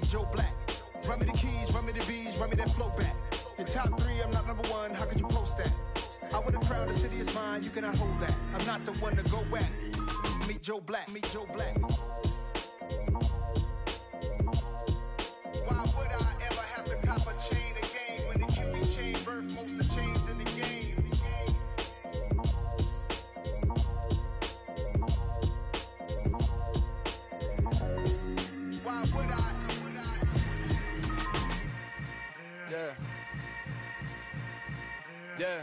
Joe Black. Run me the keys, run me the bees, run me that flow back. Your top 3, I'm not number 1, how could you post that? I would have crowned the city is mine, you cannot hold that. I'm not the one to go back. Meet Joe Black, meet Joe Black. Why would I ever have to cop a chain again when the QB chain birth most of the chains in the game? Why would I? Yeah. Yeah.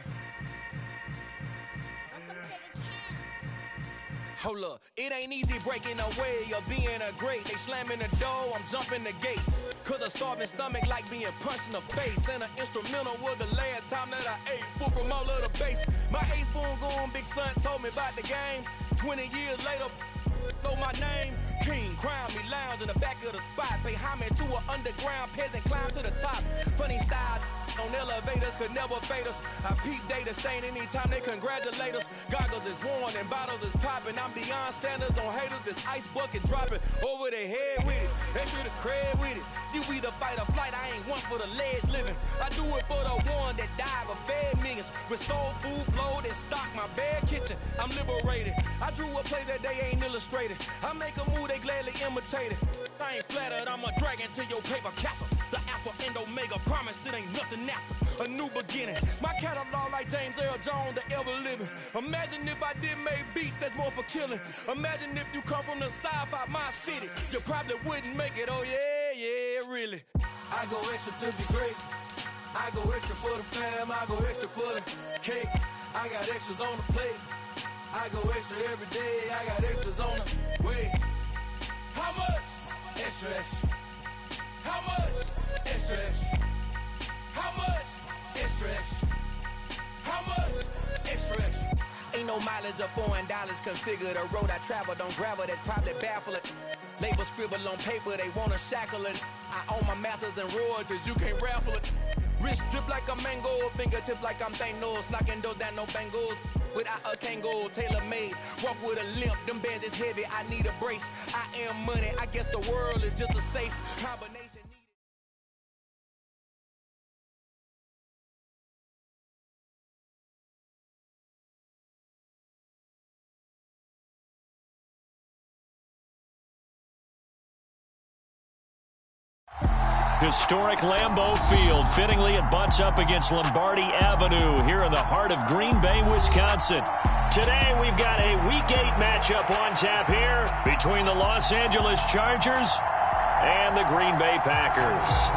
Hold up, it ain't easy breaking away or being a great. They slamming the door, I'm jumping the gate. Cause a starving stomach like being punched in the face. And an instrumental was the last time that I ate. Food from all of the base. My ace boom goon, big son told me about the game. 20 years later, know my name. King, crown me, lounge in the back of the spot. Pay homage to an underground peasant, climb to the top. Funny style on elevators could never fade us. I peep data stain anytime they congratulate us. Goggles is worn and bottles is popping. I'm Deion Sanders on haters, this ice bucket dropping over their head with it. Extra the cred with it. You either fight or flight, I ain't one for the ledge living. I do it for the one that died but fed millions. With soul food flowed and stock my bad kitchen. I'm liberated. I drew a play that they ain't illustrated. I make a move, they gladly imitate it. I ain't flattered, I'm a dragon to your paper castle. The alpha and omega, promise it ain't nothing after. A new beginning. My catalog like James Earl Jones, the ever living. Imagine if I did make beats, that's more for killing. Imagine if you come from the south out my city. You probably wouldn't make it, oh yeah, really. I go extra to be great. I go extra for the fam, I go extra for the cake. I got extras on the plate. I go extra every day, I got extras on the way. How much? Extra, extra. How much? Extra, extra. How much? Extra, extra. How much? Extra, extra. Ain't no mileage of $4 configure the road I travel. Don't gravel, that probably baffle it. Label scribble on paper, they wanna shackle it. I own my masters and royalties, you can't raffle it. Wrist drip like a mango, fingertips like I'm Thanos. Knocking those down, no bangles. Without a Kango, tailor-made. Walk with a limp, them bands is heavy, I need a brace. I am money, I guess the world is just a safe combination. Historic Lambeau Field. Fittingly, it butts up against Lombardi Avenue here in the heart of Green Bay, Wisconsin. Today, we've got a Week 8 matchup on tap here between the Los Angeles Chargers and the Green Bay Packers.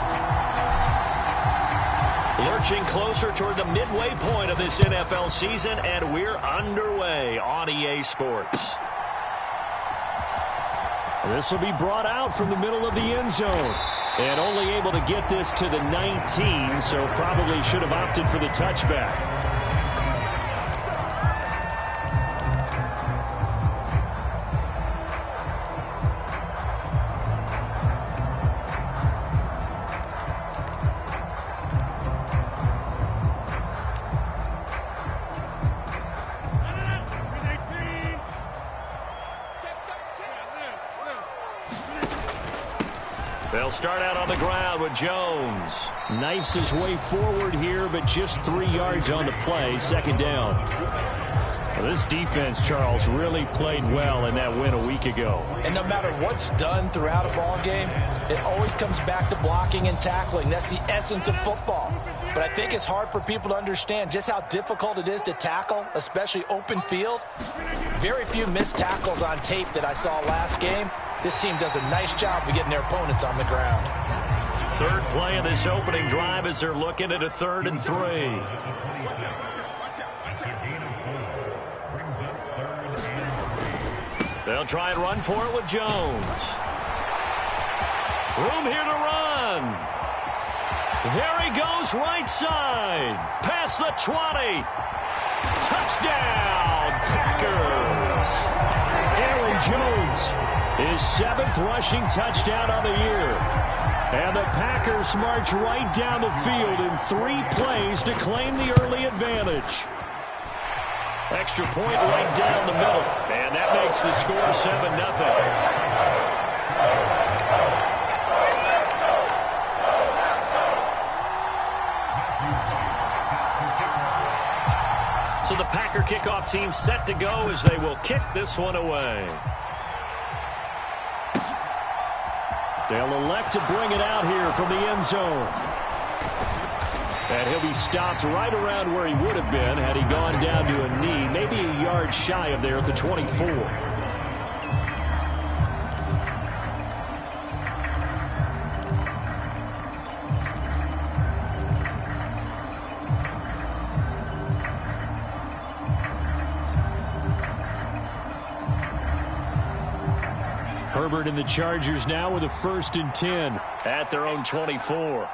Lurching closer toward the midway point of this NFL season, and we're underway on EA Sports. This will be brought out from the middle of the end zone. And only able to get this to the 19, so probably should have opted for the touchback. They'll start out on the ground with Jones. Knifes his way forward here, but just 3 yards on the play. Second down. Well, this defense, Charles, really played well in that win a week ago. And no matter what's done throughout a ball game, it always comes back to blocking and tackling. That's the essence of football. But I think it's hard for people to understand just how difficult it is to tackle, especially open field. Very few missed tackles on tape that I saw last game. This team does a nice job of getting their opponents on the ground. Third play of this opening drive as they're looking at a 3rd and 3. They'll try and run for it with Jones. Room here to run. There he goes, right side. Past the 20. Touchdown, Packers. Aaron Jones, his 7th rushing touchdown on the year. And the Packers march right down the field in 3 plays to claim the early advantage. Extra point right down the middle. And that makes the score 7-0. So the Packer kickoff team set to go as they will kick this one away. They'll elect to bring it out here from the end zone. And he'll be stopped right around where he would have been had he gone down to a knee, maybe a yard shy of there at the 24. Herbert and the Chargers now with a 1st and 10 at their own 24.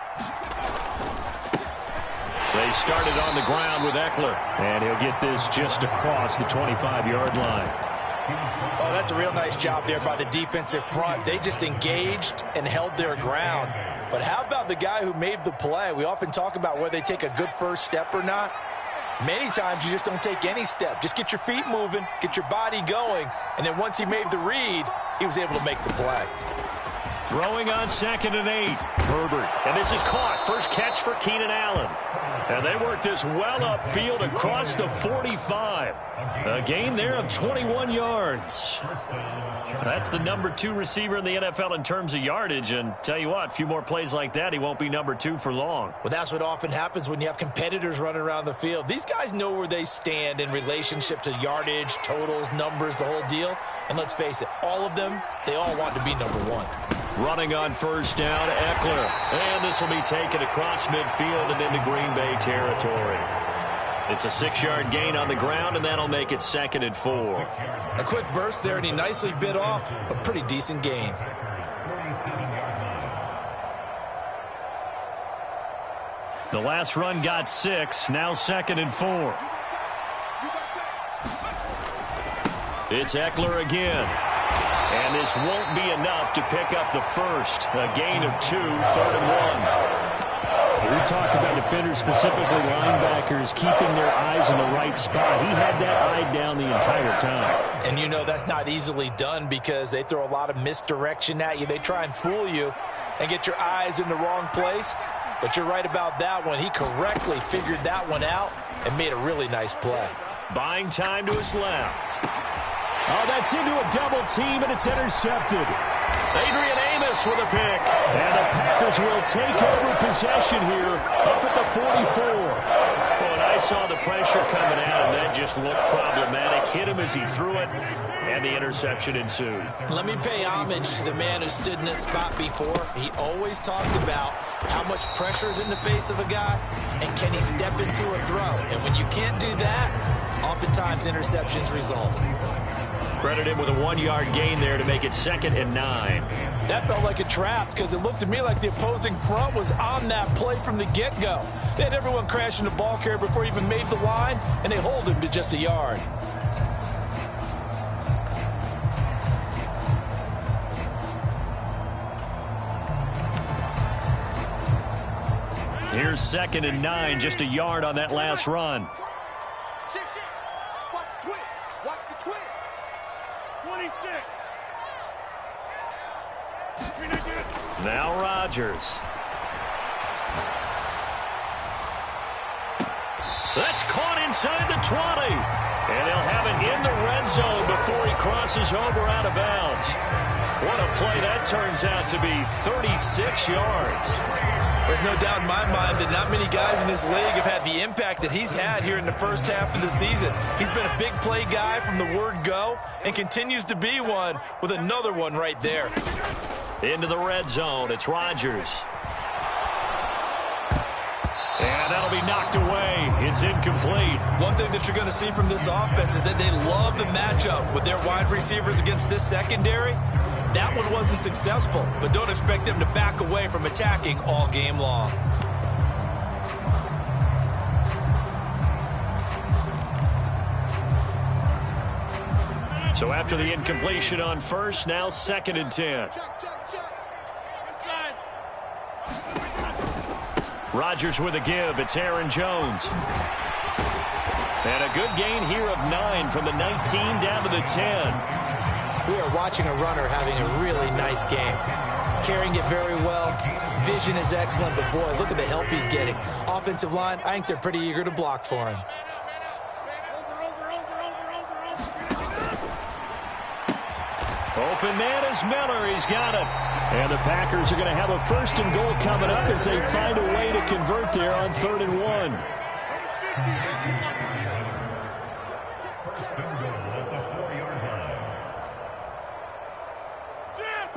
They started on the ground with Eckler, and he'll get this just across the 25-yard line. Oh, that's a real nice job there by the defensive front. They just engaged and held their ground. But how about the guy who made the play? We often talk about whether they take a good first step or not. Many times you just don't take any step. Just get your feet moving, get your body going, and then once he made the read, he was able to make the play. Throwing on 2nd and 8. Herbert. And this is caught. First catch for Keenan Allen. And they work this well upfield across the 45. A gain there of 21 yards. That's the number 2 receiver in the NFL in terms of yardage. And tell you what, a few more plays like that, he won't be number 2 for long. Well, that's what often happens when you have competitors running around the field. These guys know where they stand in relationship to yardage, totals, numbers, the whole deal. And let's face it, all of them, they all want to be number 1. Running on 1st down, Eckler. And this will be taken across midfield and into Green Bay territory. It's a 6-yard gain on the ground, and that'll make it 2nd and 4. A quick burst there, and he nicely bit off a pretty decent gain. The last run got 6, now 2nd and 4. It's Eckler again. And this won't be enough to pick up the first. A gain of 2, 3rd and 1. We talk about defenders, specifically linebackers, keeping their eyes in the right spot. He had that eye down the entire time. And you know that's not easily done because they throw a lot of misdirection at you. They try and fool you and get your eyes in the wrong place. But you're right about that one. He correctly figured that one out and made a really nice play. Buying time to his left. Oh, that's into a double team, and it's intercepted. Adrian Amos with a pick. And the Packers will take over possession here up at the 44. Well, and I saw the pressure coming out, and that just looked problematic. Hit him as he threw it, and the interception ensued. Let me pay homage to the man who stood in this spot before. He always talked about how much pressure is in the face of a guy, and can he step into a throw. And when you can't do that, oftentimes interceptions result. Credit him with a 1-yard gain there to make it 2nd and 9. That felt like a trap because it looked to me like the opposing front was on that play from the get-go. They had everyone crashing the ball carrier before he even made the line, and they hold him to just a yard. Here's 2nd and 9, just a yard on that last run. Now Rodgers. That's caught inside the 20. And they'll have it in the red zone before he crosses over out of bounds. What a play that turns out to be, 36 yards. There's no doubt in my mind that not many guys in this league have had the impact that he's had here in the first half of the season. He's been a big play guy from the word go and continues to be one with another one right there. Into the red zone, it's Rodgers. And that'll be knocked away. It's incomplete. One thing that you're going to see from this offense is that they love the matchup with their wide receivers against this secondary. That one wasn't successful, but don't expect them to back away from attacking all game long. So after the incompletion on first, now 2nd and 10. Rodgers with a give. It's Aaron Jones. And a good gain here of 9 from the 19 down to the 10. We are watching a runner having a really nice game. Carrying it very well. Vision is excellent, but boy, look at the help he's getting. Offensive line, I think they're pretty eager to block for him. open man is Miller. He's got it. And the Packers are going to have a 1st and goal coming up as they find a way to convert there on 3rd and 1.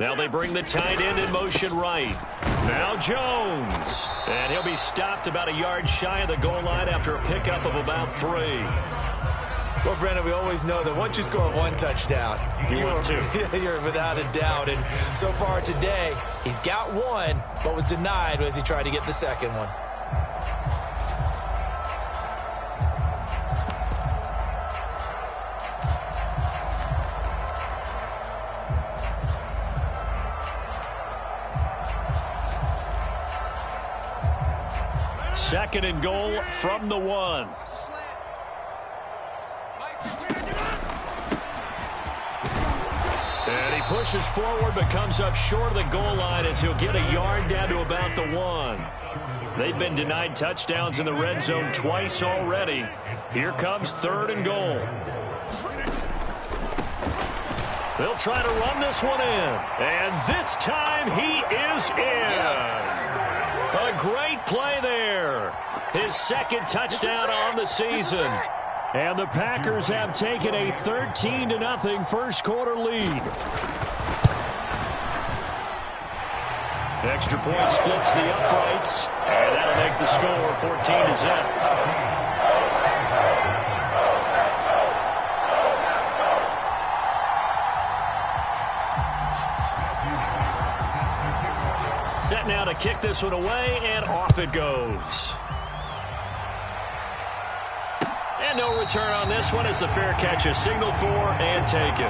Now they bring the tight end in motion right. Now Jones. And he'll be stopped about a yard shy of the goal line after a pickup of about 3. Well, Brendan, we always know that once you score 1 touchdown, you're without a doubt. And so far today, he's got 1, but was denied as he tried to get the 2nd one. Second and goal from the 1. And he pushes forward but comes up short of the goal line as he'll get a yard down to about the 1. They've been denied touchdowns in the red zone twice already. Here comes 3rd and goal. They'll try to run this one in. And this time he is in. Yes. A great play there. His 2nd touchdown on the season. And the Packers have taken a 13-0 first quarter lead. Extra point splits the uprights. And that'll make the score 14-0. Set now to kick this one away, and off it goes. And no return on this one as the fair catch is signaled for and taken.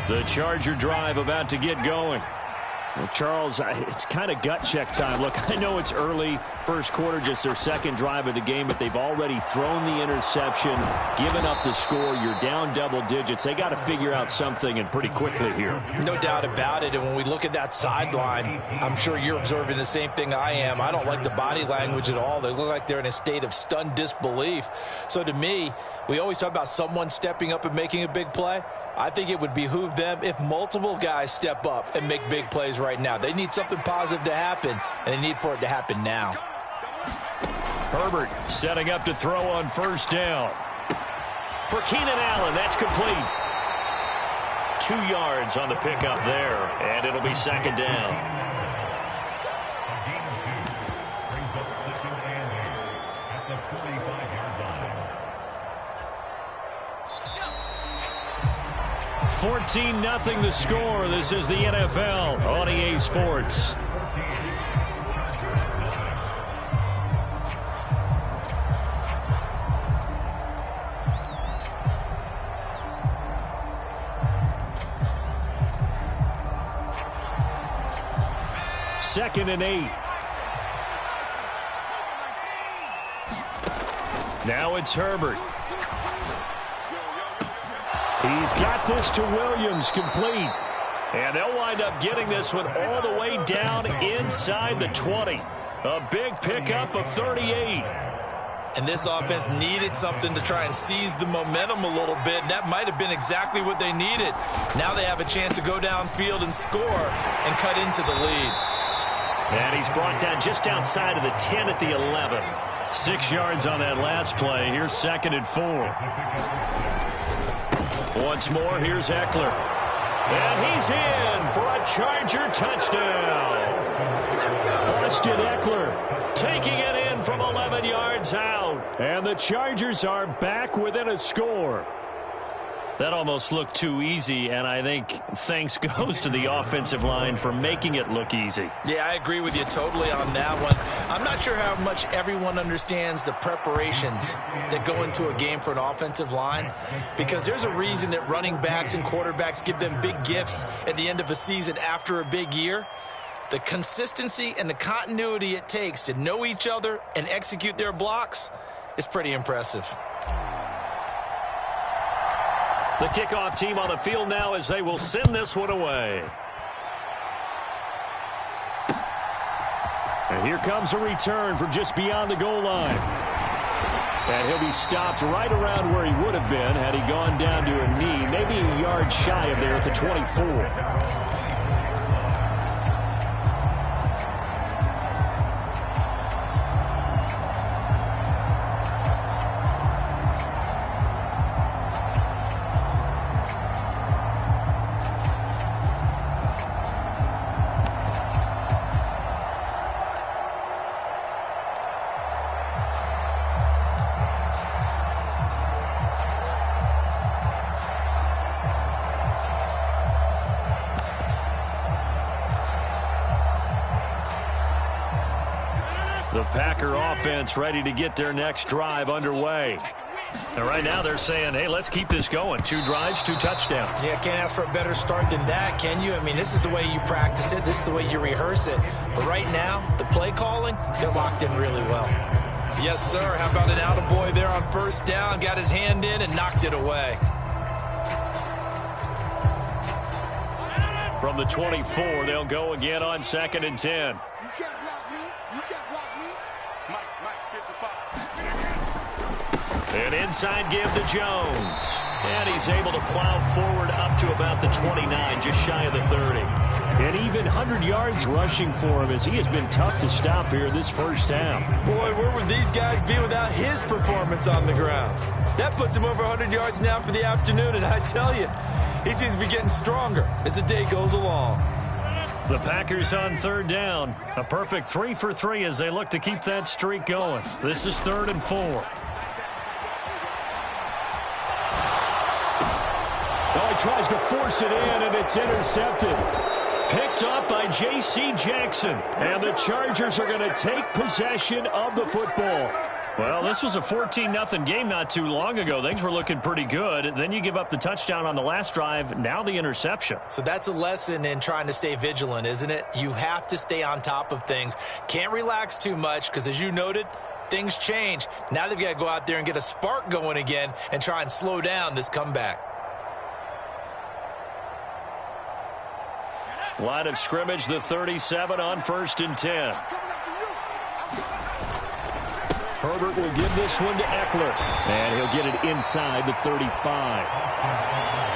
The Charger drive about to get going. Well, Charles, it's kind of gut check time. Look, I know it's early, first quarter, just their 2nd drive of the game, but they've already thrown the interception, given up the score. You're down double digits. They got to figure out something, and pretty quickly here. No doubt about it. And when we look at that sideline, I'm sure you're observing the same thing I am. I don't like the body language at all. They look like they're in a state of stunned disbelief. So to me, we always talk about someone stepping up and making a big play. I think it would behoove them if multiple guys step up and make big plays right now. They need something positive to happen, and they need for it to happen now. Herbert setting up to throw on 1st down. For Keenan Allen, that's complete. 2 yards on the pickup there, and it'll be 2nd down. $14-0 the score. This is the NFL on EA Sports. Second and 8. Now it's Herbert. He's got this to Williams, complete. And they'll wind up getting this one all the way down inside the 20. A big pickup of 38. And this offense needed something to try and seize the momentum a little bit. And that might have been exactly what they needed. Now they have a chance to go downfield and score and cut into the lead. And he's brought down just outside of the 10 at the 11. 6 yards on that last play. Here's 2nd and 4. Once more, here's Eckler. And he's in for a Charger touchdown. Austin Eckler taking it in from 11 yards out. And the Chargers are back within a score. That almost looked too easy, and I think thanks goes to the offensive line for making it look easy. Yeah, I agree with you totally on that one. I'm not sure how much everyone understands the preparations that go into a game for an offensive line, because there's a reason that running backs and quarterbacks give them big gifts at the end of a season after a big year. The consistency and the continuity it takes to know each other and execute their blocks is pretty impressive. The kickoff team on the field now as they will send this one away. And here comes a return from just beyond the goal line. And he'll be stopped right around where he would have been had he gone down to a knee, maybe a yard shy of there at the 24. The Packer offense ready to get their next drive underway. And right now they're saying, hey, let's keep this going. 2 drives, 2 touchdowns. Yeah, can't ask for a better start than that, can you? I mean, this is the way you practice it. This is the way you rehearse it. But right now, the play calling, they're locked in really well. Yes, sir. How about an attaboy there on first down? Got his hand in and knocked it away. From the 24, they'll go again on 2nd and 10. You can't block me. You can't block me. Mike, 55. An inside give to Jones. And he's able to plow forward up to about the 29, just shy of the 30. And even 100 yards rushing for him as he has been tough to stop here this first half. Boy, where would these guys be without his performance on the ground? That puts him over 100 yards now for the afternoon, and I tell you, he seems to be getting stronger as the day goes along. The Packers on 3rd down. A perfect 3 for 3 as they look to keep that streak going. This is 3rd and 4. Oh, he tries to force it in, and it's intercepted. Picked up by J.C. Jackson. And the Chargers are going to take possession of the football. Well, this was a 14-0 game not too long ago. Things were looking pretty good. Then you give up the touchdown on the last drive. Now the interception. So that's a lesson in trying to stay vigilant, isn't it? You have to stay on top of things. Can't relax too much because, as you noted, things change. Now they've got to go out there and get a spark going again and try and slow down this comeback. Line of scrimmage, the 37 on 1st and 10. Herbert will give this one to Eckler. And he'll get it inside the 35.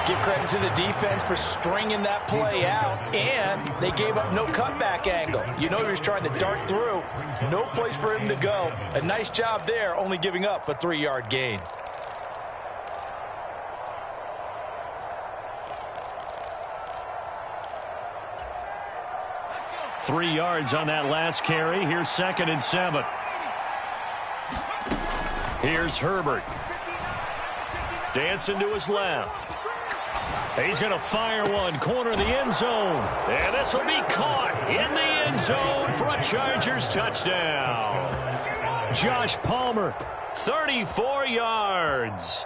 Give credit to the defense for stringing that play out. And they gave up no cutback angle. You know he was trying to dart through. No place for him to go. A nice job there, only giving up a 3-yard gain. Three yards on that last carry. Here's 2nd and 7. Here's Herbert. Dancing to his left. He's going to fire one. Corner of the end zone. And this will be caught in the end zone for a Chargers touchdown. Josh Palmer, 34 yards.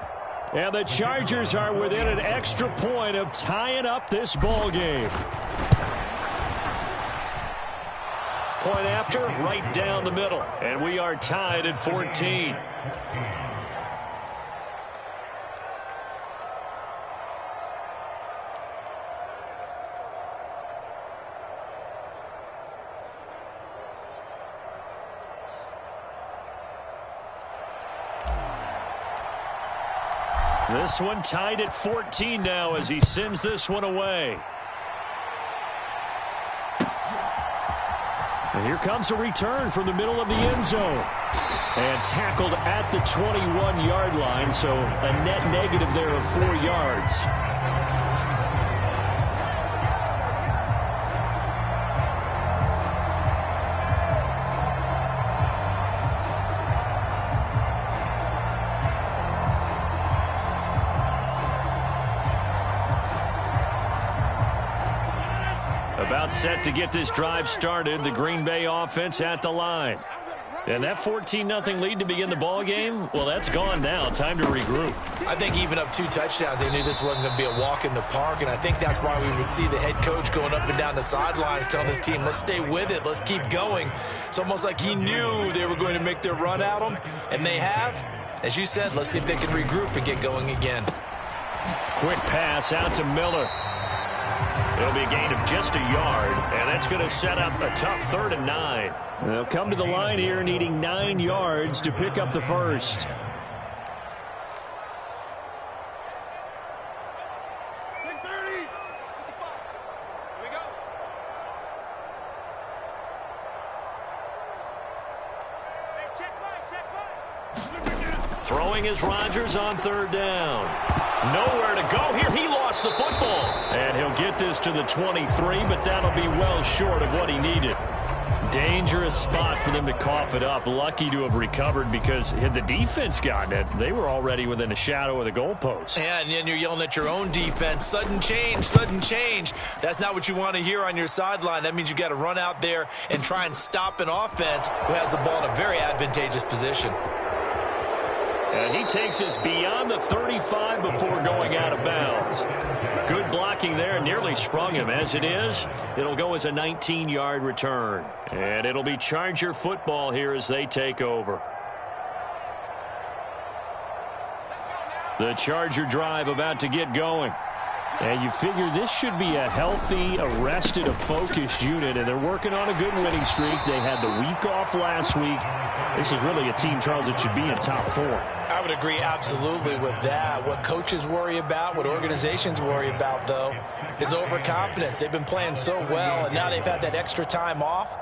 And the Chargers are within an extra point of tying up this ball game. Point after, right down the middle. And we are tied at 14. This one tied at 14 now as he sends this one away. And here comes a return from the middle of the end zone. And tackled at the 21-yard line, so a net negative there of 4 yards. About set to get this drive started, the Green Bay offense at the line. And that 14-0 lead to begin the ball game, well, that's gone now. Time to regroup. I think even up 2 touchdowns, they knew this wasn't going to be a walk in the park, and I think that's why we would see the head coach going up and down the sidelines telling his team, let's stay with it, let's keep going. It's almost like he knew they were going to make their run at him, and they have. As you said, let's see if they can regroup and get going again. Quick pass out to Miller. It'll be a gain of just a yard, and that's going to set up a tough 3rd and 9. They'll come to the line here needing 9 yards to pick up the first. Throwing is Rodgers on 3rd down. Nowhere to go here. He lost the football. And he'll get this to the 23, but that'll be well short of what he needed. Dangerous spot for them to cough it up. Lucky to have recovered because had the defense gotten it, they were already within a shadow of the goalpost. Yeah, and then you're yelling at your own defense. Sudden change, sudden change. That's not what you want to hear on your sideline. That means you got to run out there and try and stop an offense who has the ball in a very advantageous position. And he takes us beyond the 35 before going out of bounds. Good blocking there, nearly sprung him. As it is, it'll go as a 19-yard return. And it'll be Charger football here as they take over. The Charger drive about to get going. And you figure this should be a healthy, arrested, a focused unit, and they're working on a good winning streak. They had the week off last week. This is really a team, Charles, that should be in top 4. I would agree absolutely with that. What coaches worry about, what organizations worry about, though, is overconfidence. They've been playing so well, and now they've had that extra time off.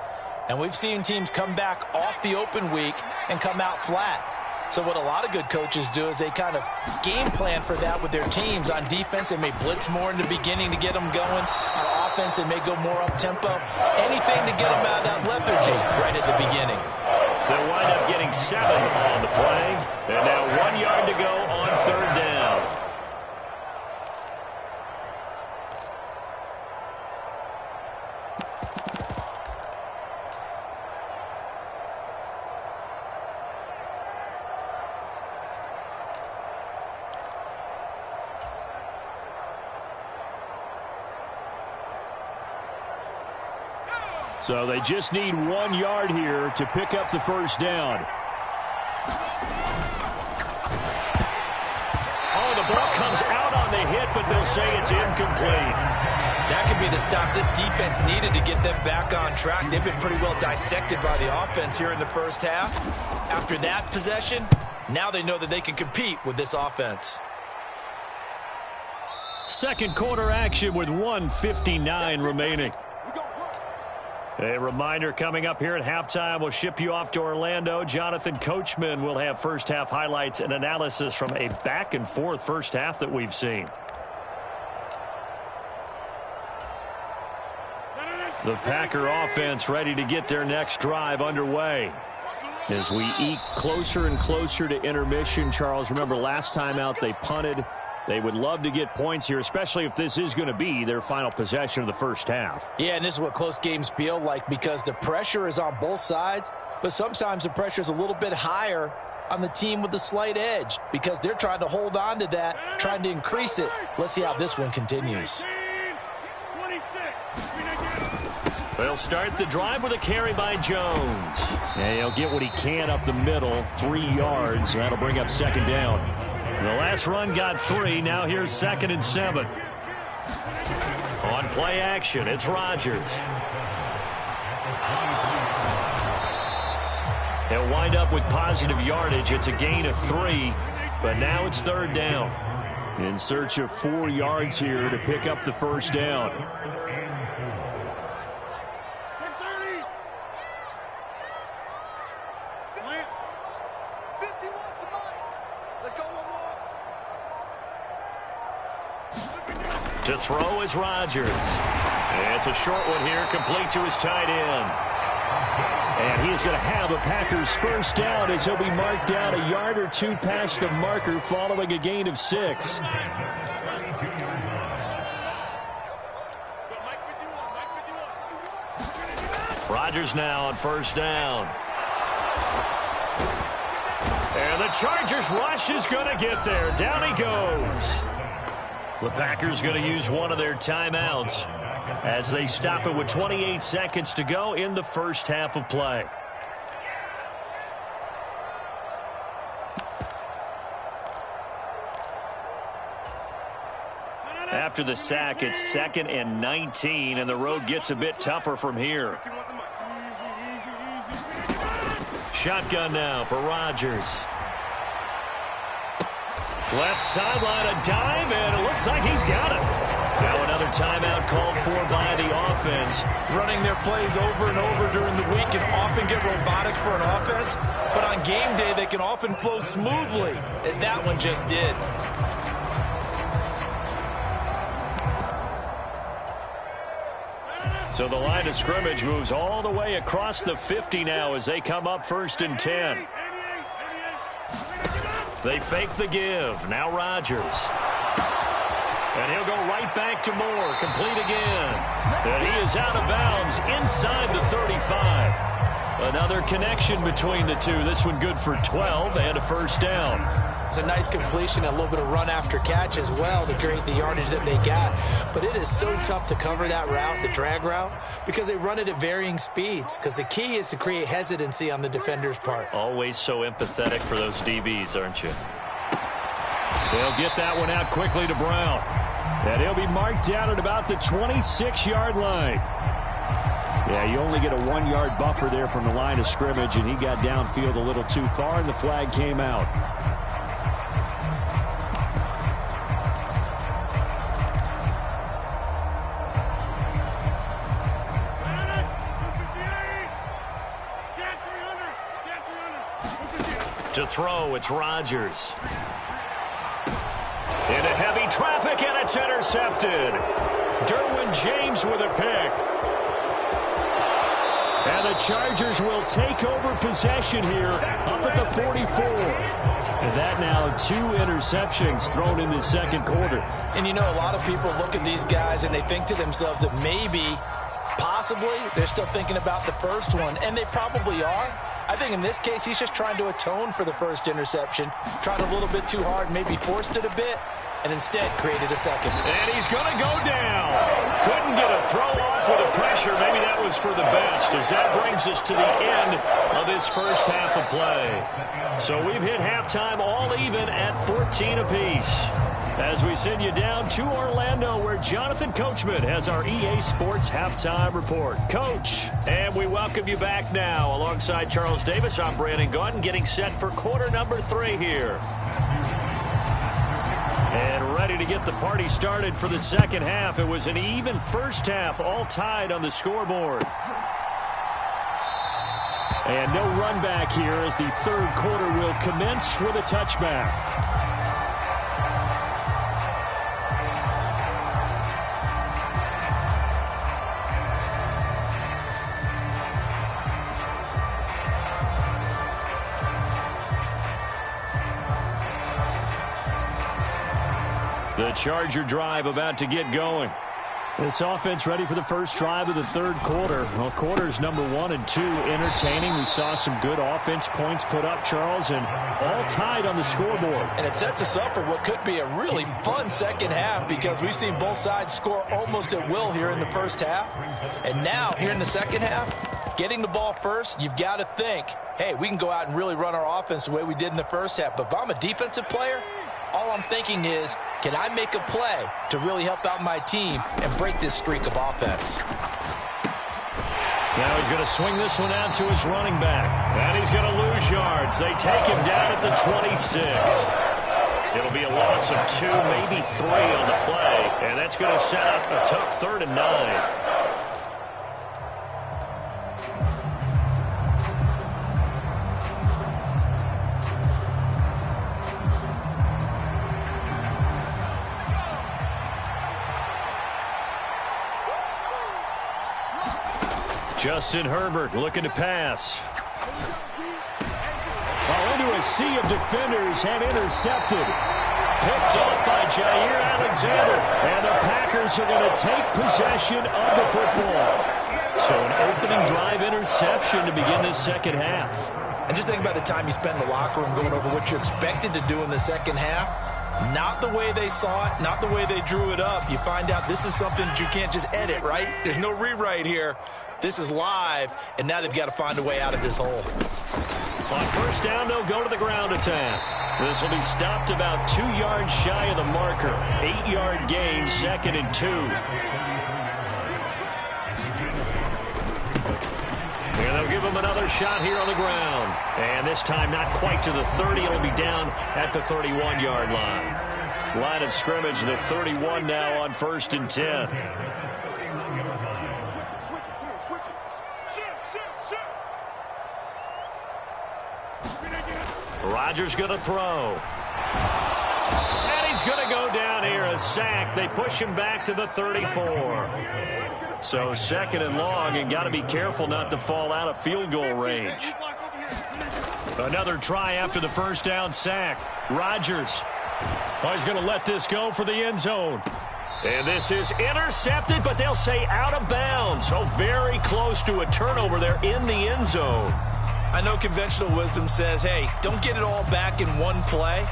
And we've seen teams come back off the open week and come out flat. So what a lot of good coaches do is they kind of game plan for that with their teams. On defense, they may blitz more in the beginning to get them going. On offense, they may go more up-tempo. Anything to get them out of that lethargy right at the beginning. They'll wind up getting 7 on the play. And now 1 yard to go on 3rd down. So they just need 1 yard here to pick up the first down. Oh, the ball comes out on the hit, but they'll say it's incomplete. That could be the stop this defense needed to get them back on track. They've been pretty well dissected by the offense here in the first half. After that possession, now they know that they can compete with this offense. Second quarter action with 1:59 remaining. A reminder coming up here at halftime. We'll ship you off to Orlando. Jonathan Coachman will have first half highlights and analysis from a back and forth first half that we've seen. The Packer offense ready to get their next drive underway. As we eke closer and closer to intermission, Charles, remember last time out they punted. They would love to get points here, especially if this is going to be their final possession of the first half. Yeah, and this is what close games feel like because the pressure is on both sides, but sometimes the pressure is a little bit higher on the team with the slight edge because they're trying to hold on to that, trying to increase it. Let's see how this one continues. They'll start the drive with a carry by Jones. And he'll get what he can up the middle, 3 yards. That'll bring up second down. The last run got 3. Now here's 2nd and 7. On play action, it's Rodgers. He'll wind up with positive yardage. It's a gain of 3, but now it's 3rd down. In search of 4 yards here to pick up the first down. To throw is Rodgers. It's a short one here, complete to his tight end. And he is going to have a Packers first down as he'll be marked down a yard or 2 past the marker following a gain of 6. Rodgers now on first down. And the Chargers rush is going to get there. Down he goes. The Packers going to use one of their timeouts as they stop it with 28 seconds to go in the first half of play. after the sack, it's 2nd and 19, and the road gets a bit tougher from here. Shotgun now for Rodgers. Left sideline, a dive, and it looks like he's got it. Now another timeout called for by the offense. Running their plays over and over during the week can often get robotic for an offense, but on game day they can often flow smoothly, as that one just did. So the line of scrimmage moves all the way across the 50 now as they come up 1st and 10. They fake the give. Now Rodgers. And he'll go right back to Moore. Complete again. And he is out of bounds inside the 35. Another connection between the two. This one good for 12 and a first down. It's a nice completion, a little bit of run after catch as well to create the yardage that they got. But it is so tough to cover that route, the drag route, because they run it at varying speeds. Because the key is to create hesitancy on the defender's part. Always so empathetic for those DBs, aren't you? They'll get that one out quickly to Brown. And he'll be marked down at about the 26-yard line. Yeah, you only get a 1-yard buffer there from the line of scrimmage, and he got downfield a little too far, and the flag came out. To throw, it's Rodgers. Into heavy traffic, and it's intercepted. Derwin James with a pick. And the Chargers will take over possession here up at the 44. And that now 2 interceptions thrown in the second quarter. And you know, a lot of people look at these guys and they think to themselves that maybe, possibly, they're still thinking about the first one. And they probably are. I think in this case, he's just trying to atone for the first interception. Tried a little bit too hard, maybe forced it a bit, and instead created a second. And he's going to go down. Couldn't get a throw off with the pressure. Maybe that was for the best, as that brings us to the end of this first half of play. So we've hit halftime all even at 14 apiece. As we send you down to Orlando, where Jonathan Coachman has our EA Sports Halftime Report. Coach, and we welcome you back now. Alongside Charles Davis, I'm Brandon Gaudin, getting set for quarter number 3 here. And ready to get the party started for the second half. It was an even first half, all tied on the scoreboard. And no run back here as the third quarter will commence with a touchback. The Charger drive about to get going. This offense ready for the first drive of the third quarter. Well, quarters number 1 and 2 entertaining. We saw some good offense points put up, Charles, and all tied on the scoreboard. And it sets us up for what could be a really fun second half, because we've seen both sides score almost at will here in the first half. And now, here in the second half, getting the ball first, you've got to think, hey, we can go out and really run our offense the way we did in the first half. But if I'm a defensive player, all I'm thinking is, can I make a play to really help out my team and break this streak of offense? Now he's going to swing this one out to his running back. And he's going to lose yards. They take him down at the 26. It'll be a loss of 2, maybe 3 on the play. And that's going to set up a tough 3rd and 9. Justin Herbert looking to pass. Well, into a sea of defenders and intercepted. Picked off by Jair Alexander. And the Packers are going to take possession of the football. So an opening drive interception to begin this second half. And just think about the time you spend in the locker room going over what you expected to do in the second half. Not the way they saw it, not the way they drew it up. You find out this is something that you can't just edit, right? There's no rewrite here. This is live, and now they've got to find a way out of this hole. On first down, they'll go to the ground attack. This will be stopped about 2 yards shy of the marker. 8-yard gain, 2nd and 2. And they'll give him another shot here on the ground. And this time not quite to the 30. It'll be down at the 31-yard line. Line of scrimmage, the 31 now on 1st and 10. Rodgers going to throw. And he's going to go down here, a sack. They push him back to the 34. So 2nd and long, and got to be careful not to fall out of field goal range. Another try after the first down sack. Rodgers. Oh, he's going to let this go for the end zone. And this is intercepted, but they'll say out of bounds. Oh, very close to a turnover there in the end zone. I know conventional wisdom says, hey, don't get it all back in one play.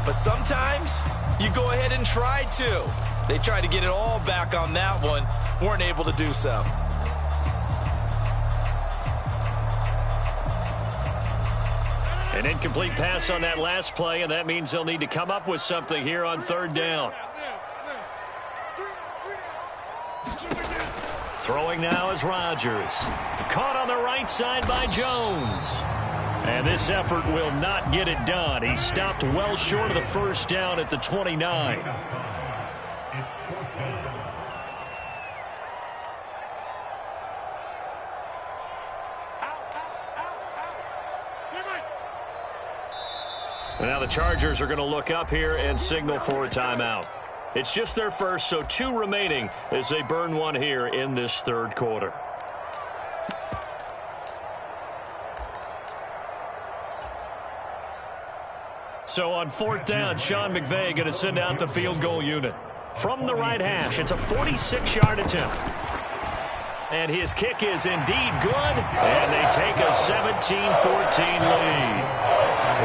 But sometimes you go ahead and try to. They tried to get it all back on that one. Weren't able to do so. An incomplete pass on that last play, and that means they'll need to come up with something here on 3rd down. Throwing now is Rodgers. Caught on the right side by Jones. And this effort will not get it done. He stopped well short of the first down at the 29. Now the Chargers are going to look up here and signal for a timeout. It's just their first, so 2 remaining as they burn one here in this 3rd quarter. So on 4th down, Sean McVay going to send out the field goal unit. From the right hash, it's a 46-yard attempt. And his kick is indeed good, and they take a 17-14 lead.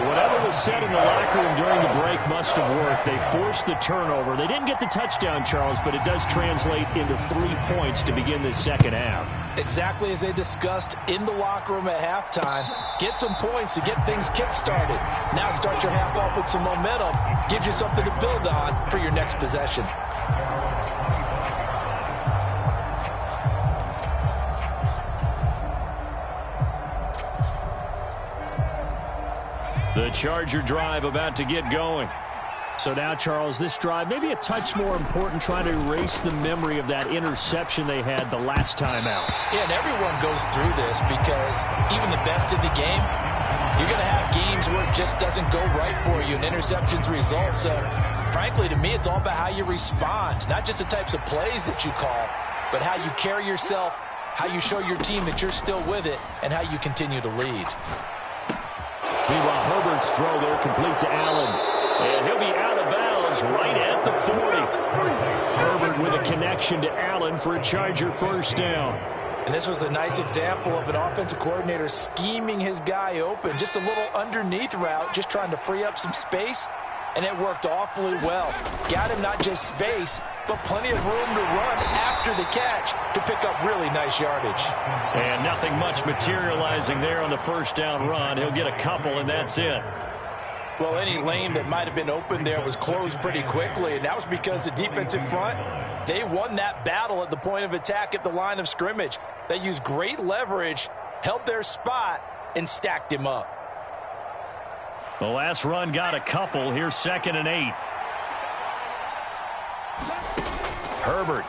Whatever was said in the locker room during the break must have worked. They forced the turnover. They didn't get the touchdown, Charles, but it does translate into 3 points to begin this second half. Exactly as they discussed in the locker room at halftime. Get some points to get things kick-started. Now start your half off with some momentum. Gives you something to build on for your next possession. The Charger drive about to get going. So now, Charles, this drive maybe a touch more important, trying to erase the memory of that interception they had the last time out. Yeah, and everyone goes through this because even the best in the game, you're going to have games where it just doesn't go right for you and interceptions result. So, frankly, to me, it's all about how you respond, not just the types of plays that you call, but how you carry yourself, how you show your team that you're still with it, and how you continue to lead. Meanwhile, Herbert's throw there complete to Allen. And he'll be out of bounds right at the 40. Herbert with a connection to Allen for a Charger first down. And this was a nice example of an offensive coordinator scheming his guy open. Just a little underneath route, just trying to free up some space. And it worked awfully well. Got him not just space, but plenty of room to run after the catch to pick up really nice yardage. And nothing much materializing there on the first down run. He'll get a couple, and that's it. Well, any lane that might have been open there was closed pretty quickly, and that was because the defensive front, they won that battle at the point of attack at the line of scrimmage. They used great leverage, held their spot, and stacked him up. The last run got a couple. Here's 2nd and 8. Herbert.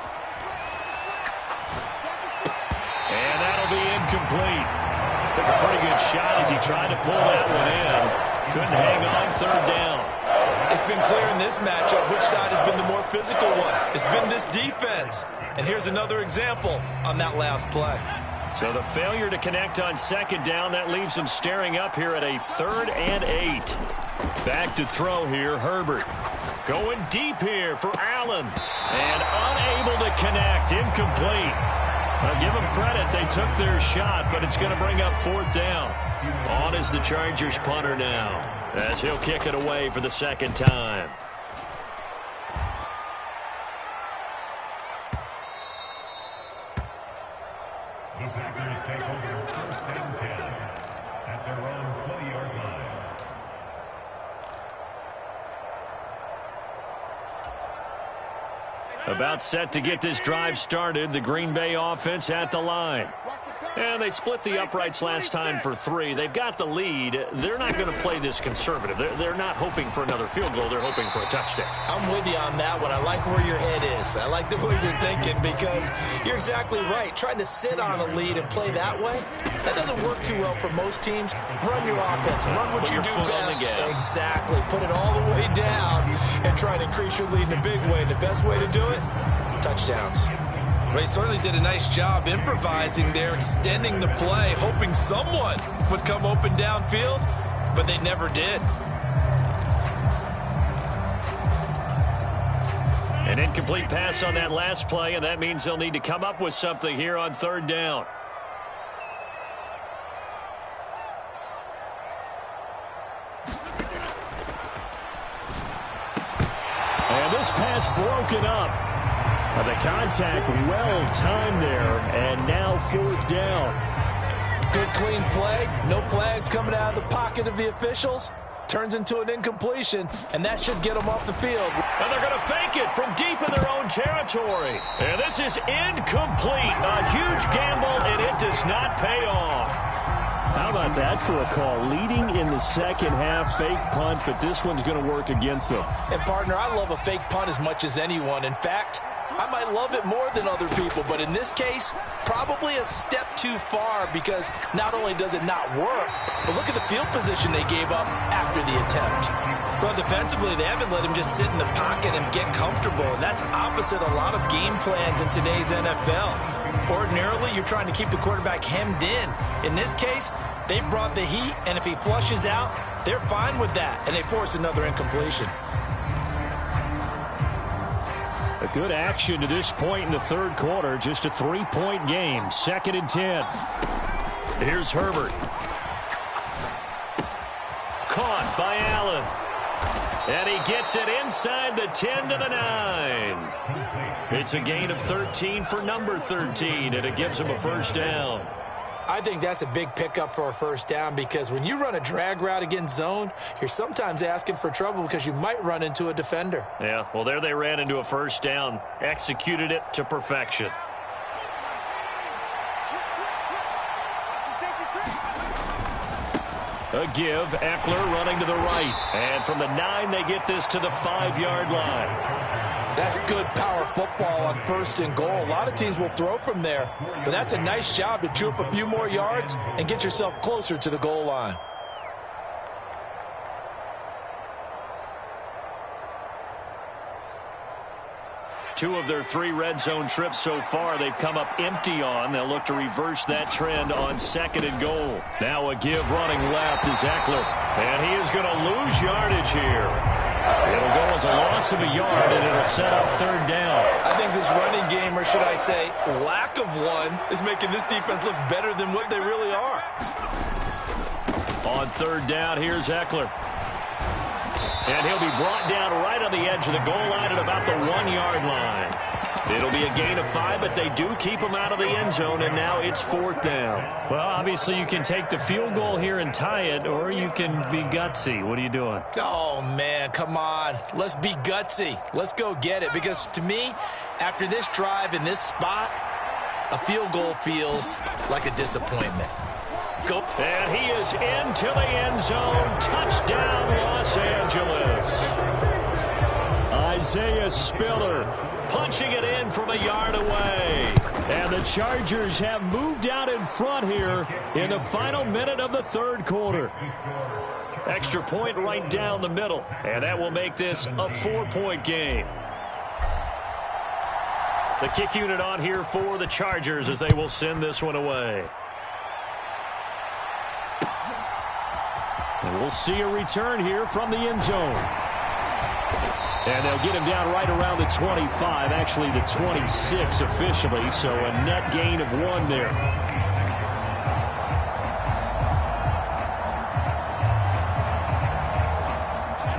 And that'll be incomplete. Took a pretty good shot as he tried to pull that one in. Couldn't hang on 3rd down. It's been clear in this matchup which side has been the more physical one. It's been this defense. And here's another example on that last play. So the failure to connect on 2nd down, that leaves them staring up here at a 3rd and 8. Back to throw here, Herbert. Going deep here for Allen. And unable to connect, incomplete. I'll give them credit, they took their shot, but it's going to bring up 4th down. On is the Chargers punter now, as he'll kick it away for the 2nd time. The Packers take over 1st and 10 at their own 20-yard line. About set to get this drive started. The Green Bay offense at the line. And they split the uprights last time for 3. They've got the lead. They're not going to play this conservative. They're not hoping for another field goal. They're hoping for a touchdown. I'm with you on that one. I like where your head is. I like the way you're thinking because you're exactly right. Trying to sit on a lead and play that way, that doesn't work too well for most teams. Run your offense. Run what you do best. Exactly. Put it all the way down and try and increase your lead in a big way. And the best way to do it, touchdowns. They certainly did a nice job improvising there, extending the play, hoping someone would come open downfield, but they never did. An incomplete pass on that last play, and that means they'll need to come up with something here on 3rd down. And this pass broken up. The contact well-timed there, and now 4th down. Good, clean play. No flags coming out of the pocket of the officials. Turns into an incompletion, and that should get them off the field. And they're going to fake it from deep in their own territory. And this is incomplete. A huge gamble, and it does not pay off. How about that for a call? Leading in the second half, fake punt, but this one's going to work against them. And, partner, I love a fake punt as much as anyone. In fact, I might love it more than other people, but in this case, probably a step too far because not only does it not work, but look at the field position they gave up after the attempt. Well, defensively, they haven't let him just sit in the pocket and get comfortable, and that's opposite a lot of game plans in today's NFL. Ordinarily, you're trying to keep the quarterback hemmed in. In this case, they've brought the heat, and if he flushes out, they're fine with that, and they force another incompletion. A good action to this point in the 3rd quarter. Just a 3-point game. 2nd and 10. Here's Herbert. Caught by Allen. And he gets it inside the 10 to the 9. It's a gain of 13 for number 13, and it gives him a 1st down. I think that's a big pickup for a 1st down because when you run a drag route against zone, you're sometimes asking for trouble because you might run into a defender. Yeah, well, there they ran into a 1st down. Executed it to perfection. A give, Eckler running to the right. And from the 9, they get this to the 5-yard line. That's good power football on 1st and goal. A lot of teams will throw from there, but that's a nice job to chew up a few more yards and get yourself closer to the goal line. Two of their 3 red zone trips so far they've come up empty on. They'll look to reverse that trend on 2nd and goal. Now a give running left is Eckler. And he is going to lose yardage here. It'll go as a loss of a yard, and it'll set up 3rd down. I think this running game, or should I say lack of one, is making this defense look better than what they really are. On 3rd down, here's Eckler. And he'll be brought down right on the edge of the goal line at about the 1-yard line. It'll be a gain of 5, but they do keep him out of the end zone, and now it's 4th down. Well, obviously you can take the field goal here and tie it, or you can be gutsy. What are you doing? Oh, man, come on. Let's be gutsy. Let's go get it, because to me, after this drive in this spot, a field goal feels like a disappointment. Go. And he is into the end zone. Touchdown, Los Angeles. Isaiah Spiller punching it in from a yard away. And the Chargers have moved out in front here in the final minute of the 3rd quarter. Extra point right down the middle. And that will make this a 4-point game. The kick unit on here for the Chargers as they will send this one away. And we'll see a return here from the end zone. And they'll get him down right around the 25, actually the 26 officially, so a net gain of 1 there.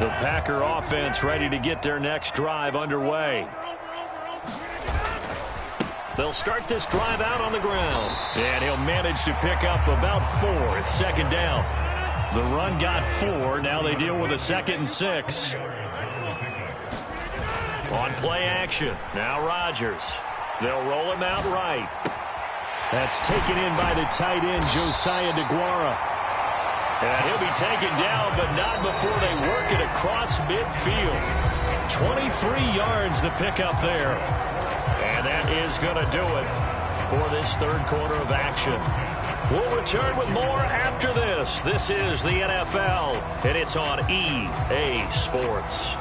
The Packer offense ready to get their next drive underway. They'll start this drive out on the ground. And he'll manage to pick up about 4. It's 2nd down. The run got 4. Now they deal with a 2nd and 6. On play action, now Rodgers. They'll roll him out right. That's taken in by the tight end, Josiah DeGuara. And he'll be taken down, but not before they work it across midfield. 23 yards the pickup there. And that is going to do it for this third quarter of action. We'll return with more after this. This is the NFL, and it's on EA Sports.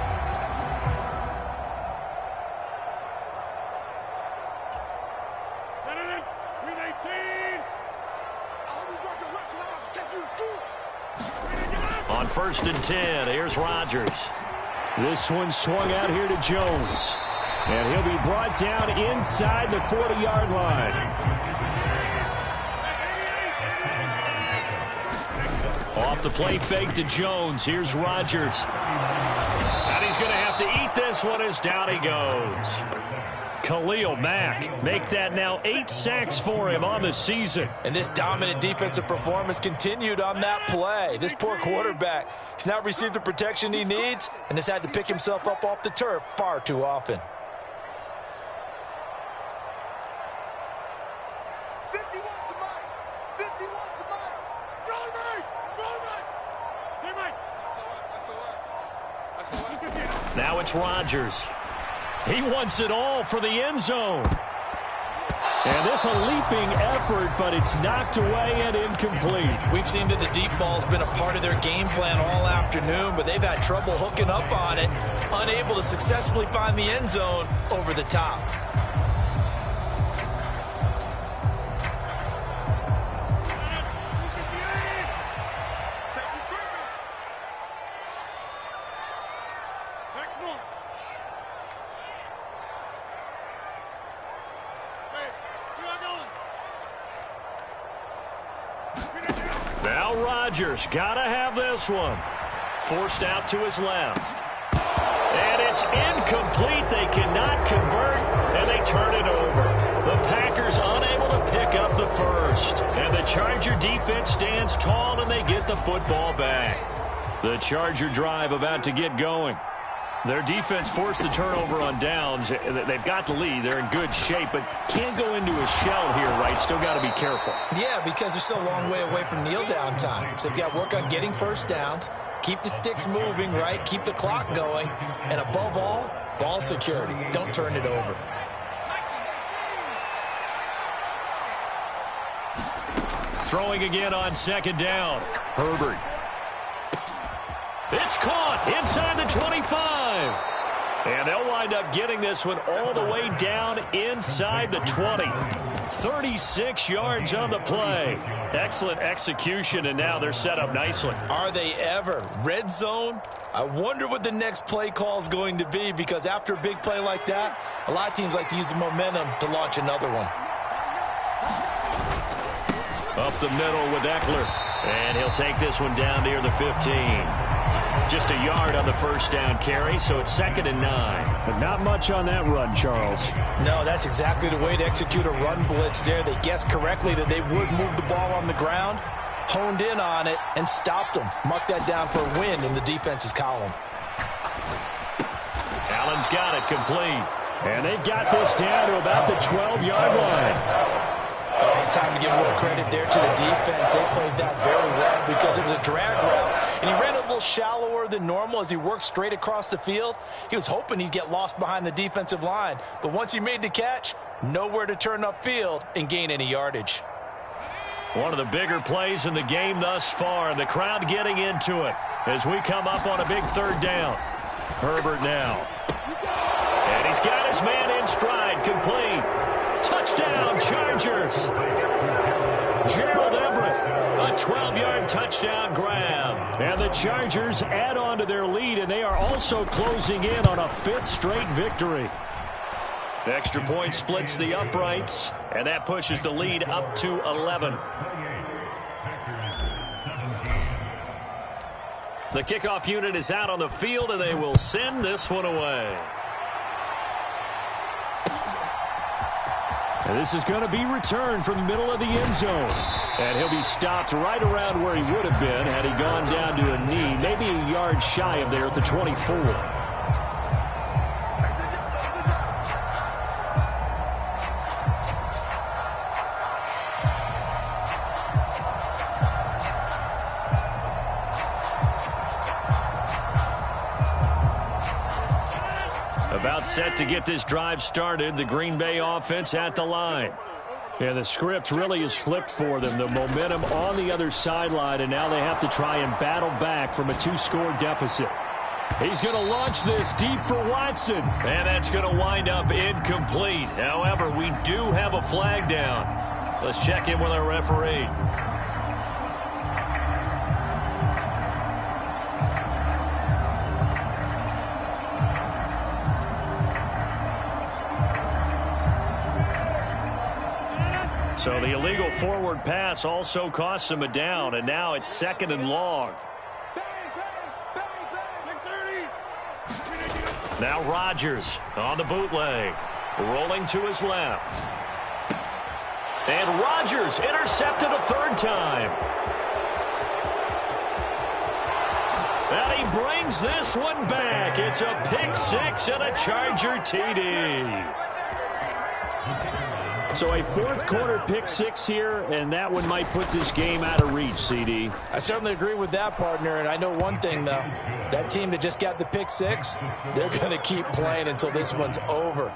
On 1st and 10, here's Rodgers. This one swung out here to Jones. And he'll be brought down inside the 40-yard line. Off the play fake to Jones. Here's Rodgers. And he's going to have to eat this one as down he goes. Khalil Mack, make that now 8 sacks for him on the season. And this dominant defensive performance continued on that play. This poor quarterback, he's not received the protection he needs and has had to pick himself up off the turf far too often. 51 to Mike. 51 to Mike. Throw Mike. Hey, Mike. SOS. Now it's Rodgers. He wants it all for the end zone. And this a leaping effort, but it's knocked away and incomplete. We've seen that the deep ball's been a part of their game plan all afternoon, but they've had trouble hooking up on it, unable to successfully find the end zone over the top. Now Rodgers, gotta have this one. Forced out to his left. And it's incomplete. They cannot convert, and they turn it over. The Packers unable to pick up the first. And the Charger defense stands tall, and they get the football back. The Charger drive about to get going. Their defense forced the turnover on downs. They've got the lead. They're in good shape, but can't go into a shell here, right? Still got to be careful. Yeah, because they're still a long way away from kneel down time. So they've got to work on getting first downs, keep the sticks moving, right? Keep the clock going. And above all, ball security. Don't turn it over. Throwing again on 2nd down. Herbert. It's caught inside the 25. And they'll wind up getting this one all the way down inside the 20. 36 yards on the play. Excellent execution, and now they're set up nicely. Are they ever? Red zone? I wonder what the next play call is going to be, because after a big play like that, a lot of teams like to use the momentum to launch another one. Up the middle with Eckler. And he'll take this one down near the 15. Just a yard on the first down carry, so it's 2nd and 9. But not much on that run, Charles. No, that's exactly the way to execute a run blitz there. They guessed correctly that they would move the ball on the ground, honed in on it, and stopped them. Mark that down for a win in the defense's column. Allen's got it complete. And they've got this down to about the 12-yard line. Oh, it's time to give more credit there to the defense. They played that very well because it was a drag route. And he ran a little shallower than normal as he worked straight across the field. He was hoping he'd get lost behind the defensive line. But once he made the catch, nowhere to turn upfield and gain any yardage. One of the bigger plays in the game thus far, and the crowd getting into it as we come up on a big 3rd down. Herbert now. And he's got his man in stride, complete. Touchdown, Chargers. Gerald Everett, a 12-yard touchdown grab. And the Chargers add on to their lead, and they are also closing in on a 5th straight victory. Extra point splits the uprights, and that pushes the lead up to 11. The kickoff unit is out on the field, and they will send this one away. And this is going to be returned from the middle of the end zone. And he'll be stopped right around where he would have been had he gone down to a knee, maybe a yard shy of there at the 24. About set to get this drive started. The Green Bay offense at the line. Yeah, the script really is flipped for them. The momentum on the other sideline, and now they have to try and battle back from a 2-score deficit. He's going to launch this deep for Watson. And that's going to wind up incomplete. However, we do have a flag down. Let's check in with our referee. So the illegal forward pass also costs him a down, and now it's 2nd and long. Now Rodgers on the bootleg, rolling to his left. And Rodgers intercepted a 3rd time. And he brings this one back. It's a pick 6 and a Charger TD. So a 4th quarter pick 6 here, and that one might put this game out of reach, CD. I certainly agree with that, partner, and I know one thing, though. That team that just got the pick 6, they're going to keep playing until this one's over.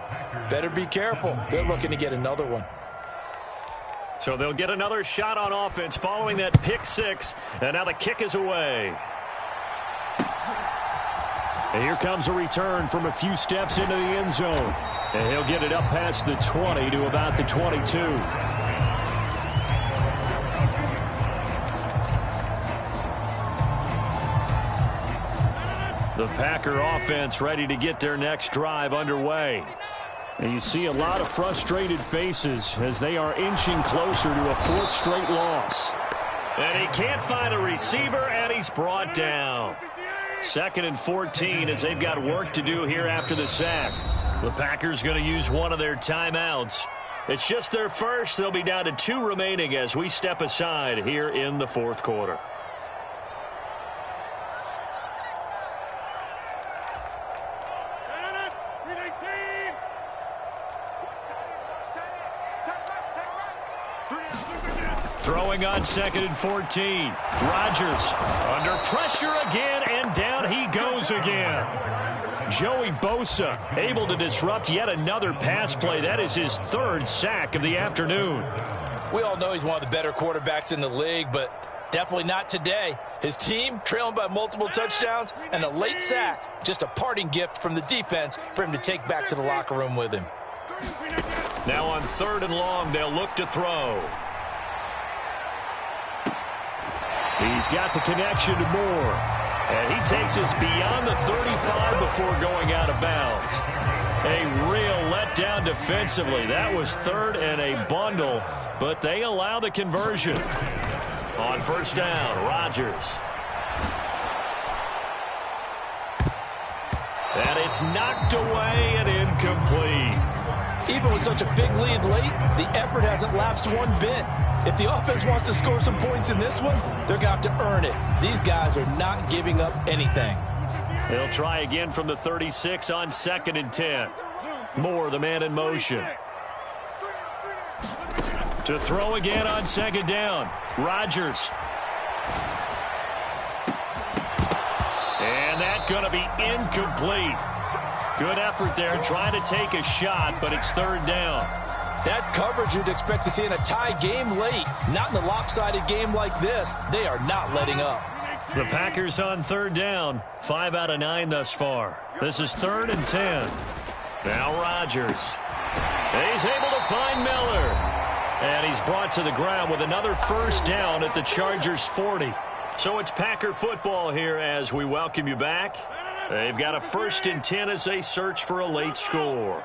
Better be careful. They're looking to get another one. So they'll get another shot on offense following that pick 6, and now the kick is away. And here comes a return from a few steps into the end zone. And he'll get it up past the 20 to about the 22. The Packer offense ready to get their next drive underway. And you see a lot of frustrated faces as they are inching closer to a 4th straight loss. And he can't find a receiver, and he's brought down. 2nd and 14 as they've got work to do here after the sack. The Packers going to use one of their timeouts. It's just their first. They'll be down to 2 remaining as we step aside here in the 4th quarter. Throwing on 2nd and 14. Rodgers under pressure again, and down he goes again. Joey Bosa able to disrupt yet another pass play. That is his 3rd sack of the afternoon. We all know he's one of the better quarterbacks in the league, but definitely not today. His team trailing by multiple touchdowns and a late sack. Just a parting gift from the defense for him to take back to the locker room with him. Now on 3rd and long, they'll look to throw. He's got the connection to Moore. And he takes us beyond the 35 before going out of bounds. A real letdown defensively. That was 3rd and a bundle, but they allow the conversion. On 1st down, Rodgers. And it's knocked away and incomplete. Even with such a big lead late, the effort hasn't lapsed one bit. If the offense wants to score some points in this one, they're going to have to earn it. These guys are not giving up anything. They'll try again from the 36 on 2nd and 10. Moore, the man in motion. To throw again on 2nd down. Rodgers. And that's going to be incomplete. Good effort there trying to take a shot, but it's 3rd down. That's coverage you'd expect to see in a tie game late. Not in a lopsided game like this. They are not letting up. The Packers on 3rd down. 5 out of 9 thus far. This is 3rd and 10. Now Rodgers. He's able to find Miller. And he's brought to the ground with another 1st down at the Chargers 40. So it's Packer football here as we welcome you back. They've got a 1st and 10 as they search for a late score.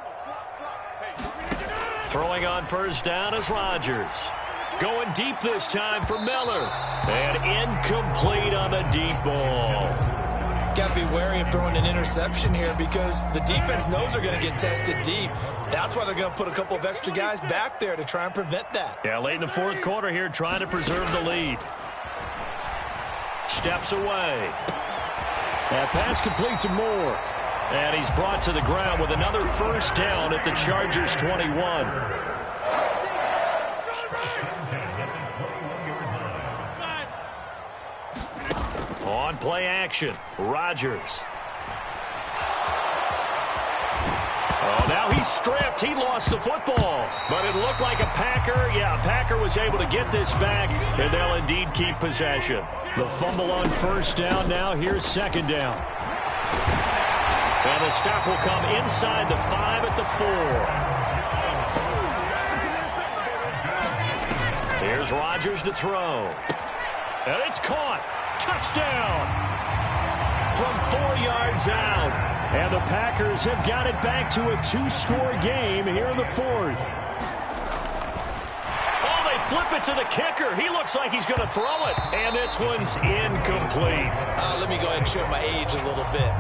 Throwing on 1st down is Rodgers. Going deep this time for Miller. And incomplete on the deep ball. Got to be wary of throwing an interception here because the defense knows they're going to get tested deep. That's why they're going to put a couple of extra guys back there to try and prevent that. Yeah, late in the 4th quarter here trying to preserve the lead. Steps away. That pass complete to Moore. And he's brought to the ground with another 1st down at the Chargers 21. On play action, Rodgers. Now he's stripped. He lost the football. But it looked like a Packer. Yeah, a Packer was able to get this back, and they'll indeed keep possession. The fumble on first down. Now here's second down. And the stop will come inside the 5 at the 4. Here's Rodgers to throw. And it's caught. Touchdown. From 4 yards out. And the Packers have got it back to a 2-score game here in the 4th. Oh, they flip it to the kicker. He looks like he's going to throw it. And this one's incomplete. Let me go ahead and show my age a little bit.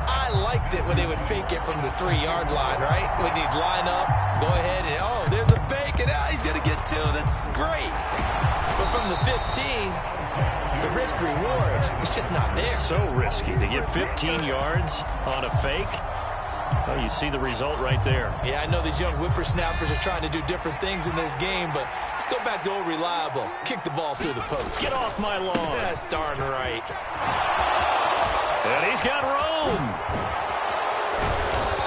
I liked it when they would fake it from the 3-yard line, right? When they'd line up, go ahead, and there's a fake, and he's going to get 2. That's great. But from the 15, the risk-reward is just not there. So risky to get 15 yards on a fake. Oh, you see the result right there. Yeah, I know these young whippersnappers are trying to do different things in this game, but let's go back to old reliable. Kick the ball through the post. Get off my lawn. That's darn right. And he's got room.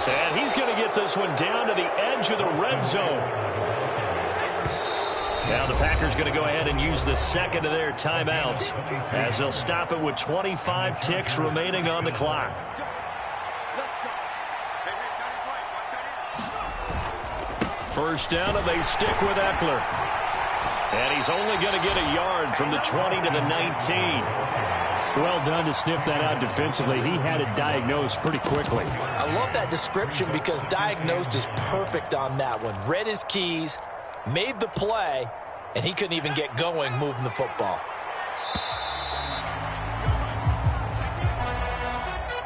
And he's going to get this one down to the edge of the red zone. Now the Packers going to go ahead and use the second of their timeouts as they'll stop it with 25 ticks remaining on the clock. First down, and they stick with Eckler. And he's only going to get a yard from the 20 to the 19. Well done to sniff that out defensively. He had it diagnosed pretty quickly. I love that description because diagnosed is perfect on that one. Read his keys, made the play, and he couldn't even get going moving the football.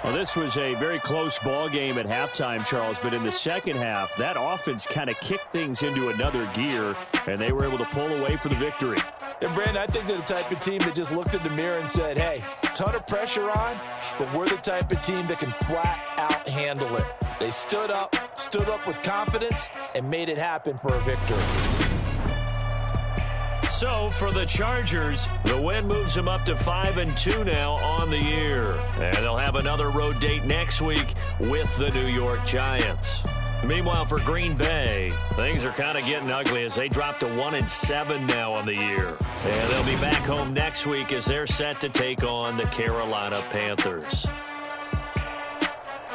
Well, this was a very close ball game at halftime, Charles, but in the second half, that offense kind of kicked things into another gear, and they were able to pull away for the victory. And, Brandon, I think they're the type of team that just looked in the mirror and said, hey, ton of pressure on, but we're the type of team that can flat out handle it. They stood up with confidence, and made it happen for a victory. So for the Chargers, the win moves them up to 5-2 now on the year. And they'll have another road date next week with the New York Giants. Meanwhile, for Green Bay, things are kind of getting ugly as they drop to 1-7 now on the year. And they'll be back home next week as they're set to take on the Carolina Panthers.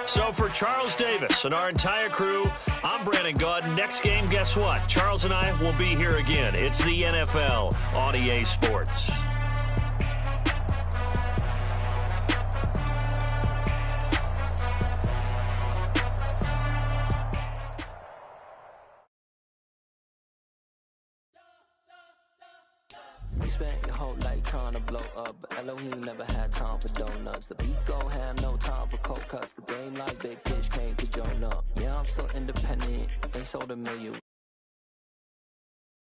So for Charles Davis and our entire crew, I'm Brandon Gaud. Next game, guess what? Charles and I will be here again. It's the NFL on EA Sports. We spent your whole life trying to blow up, but Elohim never had time for donuts. The beat go ham, no time for cold cuts. The game like big pitch came to join up. Yeah, I'm still independent, ain't sold a million